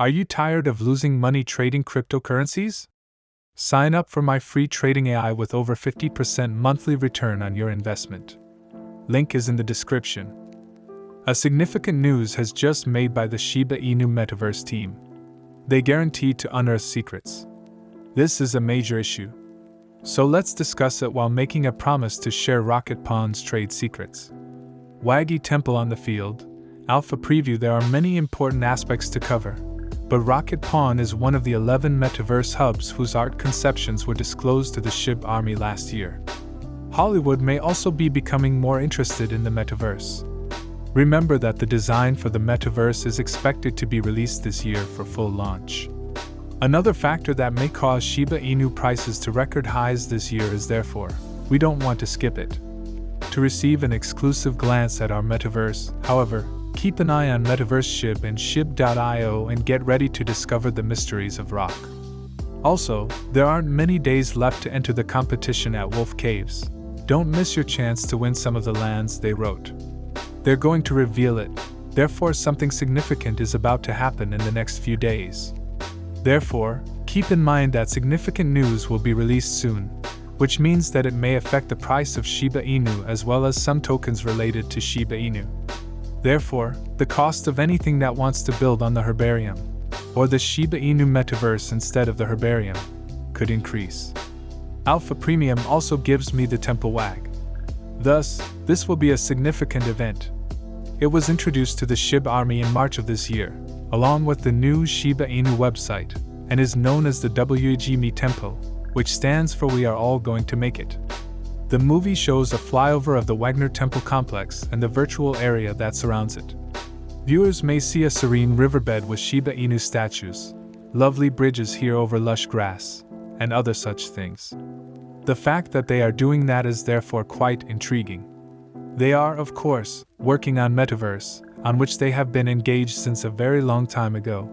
Are you tired of losing money trading cryptocurrencies? Sign up for my free trading AI with over 50% monthly return on your investment. Link is in the description. A significant news has just made by the Shiba Inu Metaverse team. They guarantee to unearth secrets. This is a major issue. So let's discuss it while making a promise to share Rocket Pawn's trade secrets. WGB Temple on the field. Alpha preview. There are many important aspects to cover, but Rocket Pawn is one of the 11 metaverse hubs whose art conceptions were disclosed to the Shib army last year. Hollywood may also be becoming more interested in the metaverse. Remember that the design for the metaverse is expected to be released this year for full launch. Another factor that may cause Shiba Inu prices to record highs this year is therefore, we don't want to skip it. To receive an exclusive glance at our metaverse, however, keep an eye on Metaverse Shib and Shib.io and get ready to discover the mysteries of rock. Also, there aren't many days left to enter the competition at Wolf Caves. Don't miss your chance to win some of the lands they wrote. They're going to reveal it, therefore something significant is about to happen in the next few days. Therefore, keep in mind that significant news will be released soon, which means that it may affect the price of Shiba Inu as well as some tokens related to Shiba Inu. Therefore, the cost of anything that wants to build on the herbarium, or the Shiba Inu metaverse instead of the herbarium, could increase. Alpha Premium also gives me the Temple WAG. Thus, this will be a significant event. It was introduced to the Shib army in March of this year, along with the new Shiba Inu website, and is known as the WGB Temple, which stands for We Are All Going to Make It. The movie shows a flyover of the Wagner Temple complex and the virtual area that surrounds it. Viewers may see a serene riverbed with Shiba Inu statues, lovely bridges here over lush grass, and other such things. The fact that they are doing that is therefore quite intriguing. They are, of course, working on Metaverse, on which they have been engaged since a very long time ago.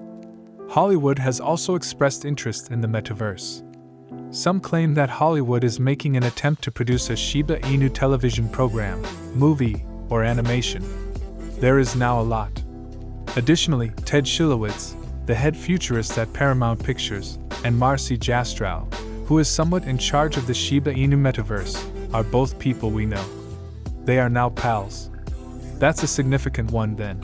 Hollywood has also expressed interest in the Metaverse. Some claim that Hollywood is making an attempt to produce a Shiba Inu television program, movie, or animation. There is now a lot. Additionally, Ted Shilowitz, the head futurist at Paramount Pictures, and Marcy Jastrow, who is somewhat in charge of the Shiba Inu metaverse, are both people we know. They are now pals. That's a significant one then.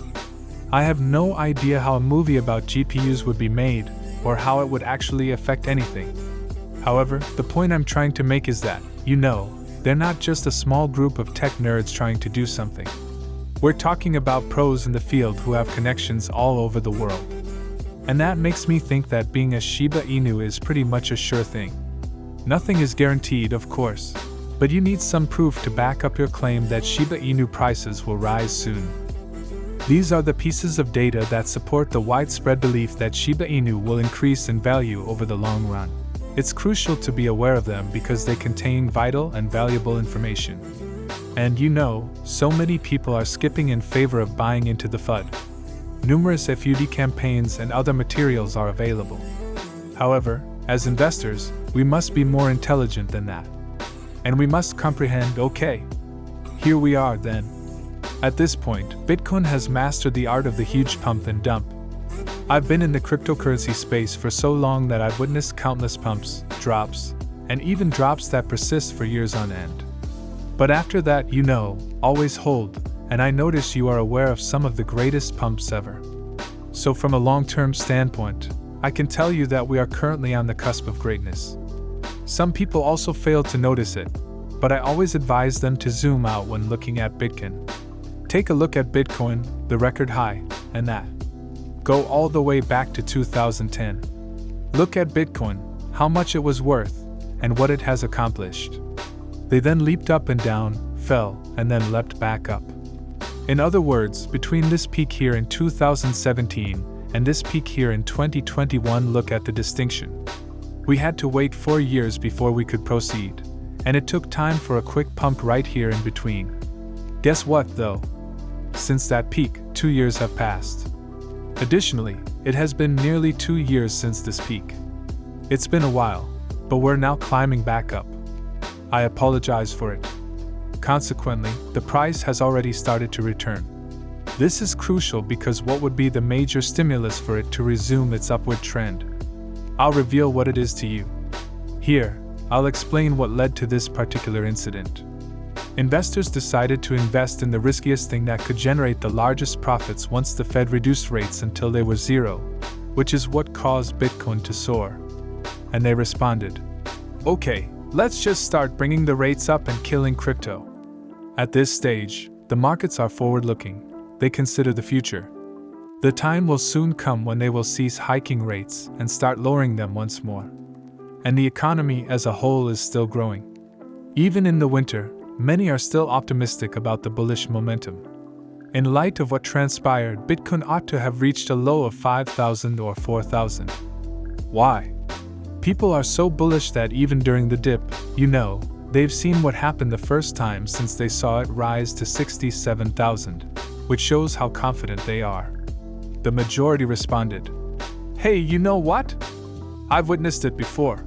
I have no idea how a movie about GPUs would be made, or how it would actually affect anything. However, the point I'm trying to make is that, they're not just a small group of tech nerds trying to do something. We're talking about pros in the field who have connections all over the world. And that makes me think that being a Shiba Inu is pretty much a sure thing. Nothing is guaranteed, of course, but you need some proof to back up your claim that Shiba Inu prices will rise soon. These are the pieces of data that support the widespread belief that Shiba Inu will increase in value over the long run. It's crucial to be aware of them because they contain vital and valuable information. And so many people are skipping in favor of buying into the FUD. Numerous FUD campaigns and other materials are available. However, as investors, we must be more intelligent than that. And we must comprehend, okay, here we are then. At this point, Bitcoin has mastered the art of the huge pump and dump. I've been in the cryptocurrency space for so long that I've witnessed countless pumps, drops, and even drops that persist for years on end. But after that, always hold, and I notice you are aware of some of the greatest pumps ever. So from a long-term standpoint, I can tell you that we are currently on the cusp of greatness. Some people also fail to notice it, but I always advise them to zoom out when looking at Bitcoin. Take a look at Bitcoin, the record high, and that. Go all the way back to 2010. Look at Bitcoin, how much it was worth, and what it has accomplished. They then leaped up and down, fell, and then leapt back up. In other words, between this peak here in 2017 and this peak here in 2021, look at the distinction. We had to wait 4 years before we could proceed, and it took time for a quick pump right here in between. Guess what, though? Since that peak, 2 years have passed. Additionally, it has been nearly 2 years since this peak. It's been a while, but we're now climbing back up. I apologize for it. Consequently, the price has already started to return. This is crucial because what would be the major stimulus for it to resume its upward trend? I'll reveal what it is to you. Here, I'll explain what led to this particular incident. Investors decided to invest in the riskiest thing that could generate the largest profits once the Fed reduced rates until they were zero, which is what caused Bitcoin to soar. And they responded, "Okay, let's just start bringing the rates up and killing crypto." At this stage, the markets are forward-looking. They consider the future. The time will soon come when they will cease hiking rates and start lowering them once more. And the economy as a whole is still growing. Even in the winter, many are still optimistic about the bullish momentum. In light of what transpired, Bitcoin ought to have reached a low of 5,000 or 4,000. Why? People are so bullish that even during the dip, they've seen what happened the first time since they saw it rise to 67,000, which shows how confident they are. The majority responded, "Hey, you know what? I've witnessed it before.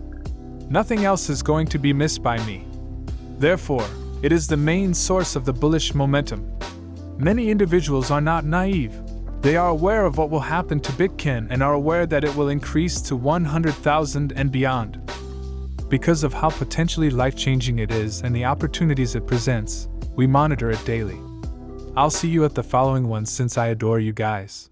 Nothing else is going to be missed by me." Therefore, it is the main source of the bullish momentum. Many individuals are not naive. They are aware of what will happen to Bitcoin and are aware that it will increase to 100,000 and beyond. Because of how potentially life-changing it is and the opportunities it presents, we monitor it daily. I'll see you at the following one since I adore you guys.